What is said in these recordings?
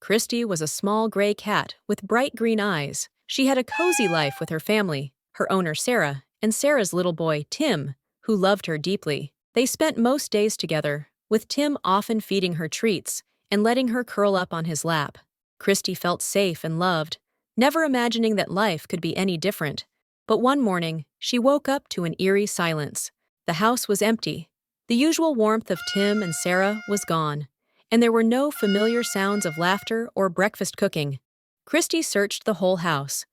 Christy was a small gray cat with bright green eyes. She had a cozy life with her family, her owner Sarah, and Sarah's little boy, Tim, who loved her deeply. They spent most days together, with Tim often feeding her treats and letting her curl up on his lap. Christy felt safe and loved, never imagining that life could be any different. But one morning, she woke up to an eerie silence. The house was empty. The usual warmth of Tim and Sarah was gone, and there were no familiar sounds of laughter or breakfast cooking. Christy searched the whole house.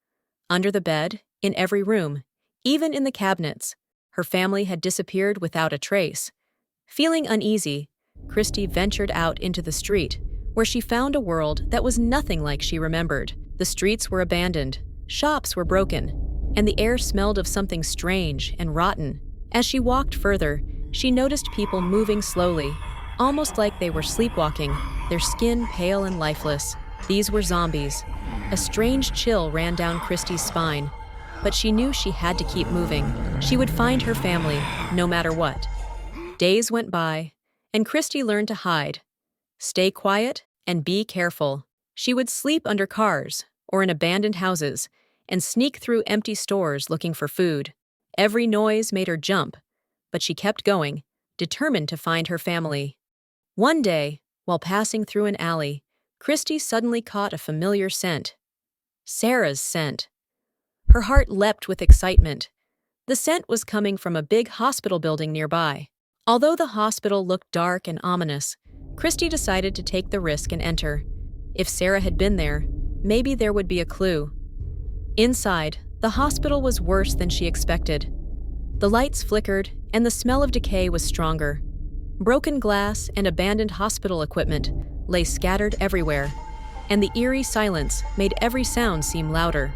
Under the bed, in every room, even in the cabinets. Her family had disappeared without a trace. Feeling uneasy, Christy ventured out into the street, where she found a world that was nothing like she remembered. The streets were abandoned, shops were broken, and the air smelled of something strange and rotten. As she walked further, she noticed people moving slowly, almost like they were sleepwalking, their skin pale and lifeless. These were zombies. A strange chill ran down Christy's spine, but she knew she had to keep moving. She would find her family, no matter what. Days went by, and Christy learned to hide. Stay quiet and be careful. She would sleep under cars or in abandoned houses and sneak through empty stores looking for food. Every noise made her jump, but she kept going, determined to find her family. One day, while passing through an alley, Christy suddenly caught a familiar scent. Sarah's scent. Her heart leapt with excitement. The scent was coming from a big hospital building nearby. Although the hospital looked dark and ominous, Christy decided to take the risk and enter. If Sarah had been there, maybe there would be a clue. Inside, the hospital was worse than she expected. The lights flickered, and the smell of decay was stronger. Broken glass and abandoned hospital equipment lay scattered everywhere, and the eerie silence made every sound seem louder.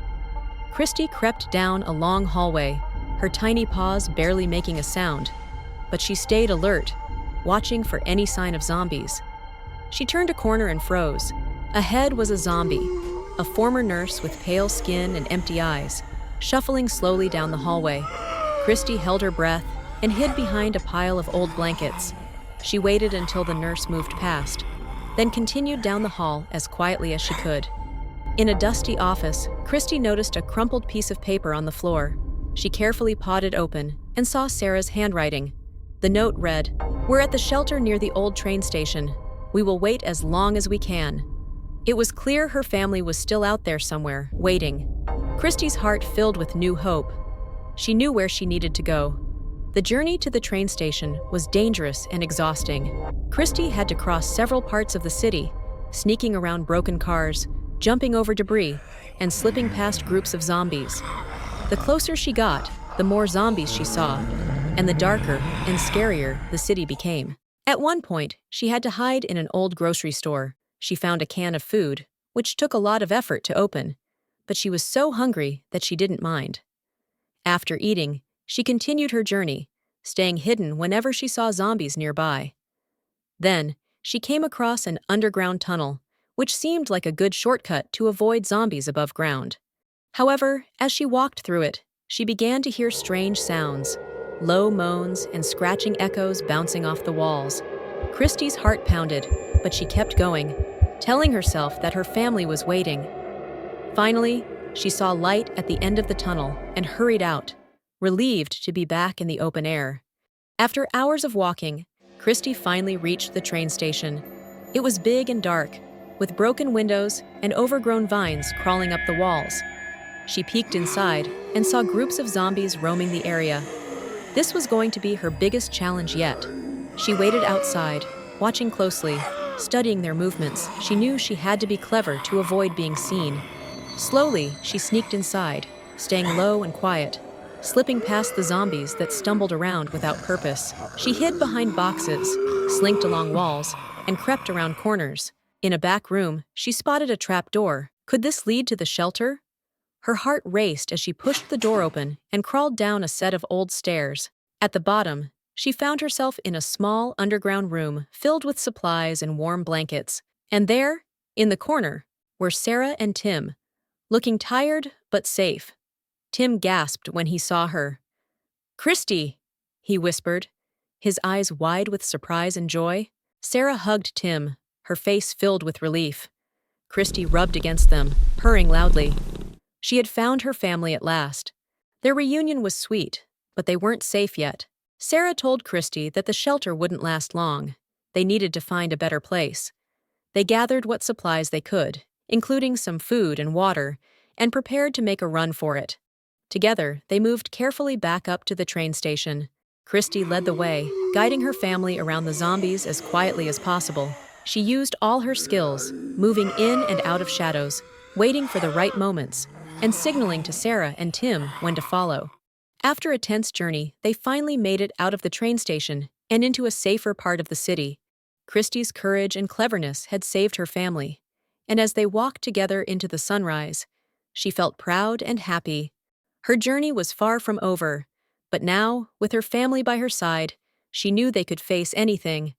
Christy crept down a long hallway, her tiny paws barely making a sound, but she stayed alert, watching for any sign of zombies. She turned a corner and froze. Ahead was a zombie, a former nurse with pale skin and empty eyes, shuffling slowly down the hallway. Christy held her breath and hid behind a pile of old blankets. She waited until the nurse moved past, then continued down the hall as quietly as she could. In a dusty office, Christy noticed a crumpled piece of paper on the floor. She carefully pawed it open and saw Sarah's handwriting. The note read, "We're at the shelter near the old train station. We will wait as long as we can." It was clear her family was still out there somewhere, waiting. Christy's heart filled with new hope. She knew where she needed to go. The journey to the train station was dangerous and exhausting. Christy had to cross several parts of the city, sneaking around broken cars, jumping over debris, and slipping past groups of zombies. The closer she got, the more zombies she saw, and the darker and scarier the city became. At one point, she had to hide in an old grocery store. She found a can of food, which took a lot of effort to open, but she was so hungry that she didn't mind. After eating, she continued her journey, staying hidden whenever she saw zombies nearby. Then, she came across an underground tunnel, which seemed like a good shortcut to avoid zombies above ground. However, as she walked through it, she began to hear strange sounds, low moans and scratching echoes bouncing off the walls. Christy's heart pounded, but she kept going, telling herself that her family was waiting. Finally, she saw light at the end of the tunnel and hurried out, relieved to be back in the open air. After hours of walking, Christy finally reached the train station. It was big and dark, with broken windows and overgrown vines crawling up the walls. She peeked inside and saw groups of zombies roaming the area. This was going to be her biggest challenge yet. She waited outside, watching closely, studying their movements. She knew she had to be clever to avoid being seen. Slowly, she sneaked inside, staying low and quiet, slipping past the zombies that stumbled around without purpose. She hid behind boxes, slinked along walls, and crept around corners. In a back room, she spotted a trap door. Could this lead to the shelter? Her heart raced as she pushed the door open and crawled down a set of old stairs. At the bottom, she found herself in a small underground room filled with supplies and warm blankets. And there, in the corner, were Sarah and Tim, looking tired but safe. Tim gasped when he saw her. "Christy," he whispered, his eyes wide with surprise and joy. Sarah hugged Tim, her face filled with relief. Christy rubbed against them, purring loudly. She had found her family at last. Their reunion was sweet, but they weren't safe yet. Sarah told Christy that the shelter wouldn't last long. They needed to find a better place. They gathered what supplies they could, including some food and water, and prepared to make a run for it. Together, they moved carefully back up to the train station. Christy led the way, guiding her family around the zombies as quietly as possible. She used all her skills, moving in and out of shadows, waiting for the right moments, and signaling to Sarah and Tim when to follow. After a tense journey, they finally made it out of the train station and into a safer part of the city. Christy's courage and cleverness had saved her family, and as they walked together into the sunrise, she felt proud and happy. Her journey was far from over, but now, with her family by her side, she knew they could face anything.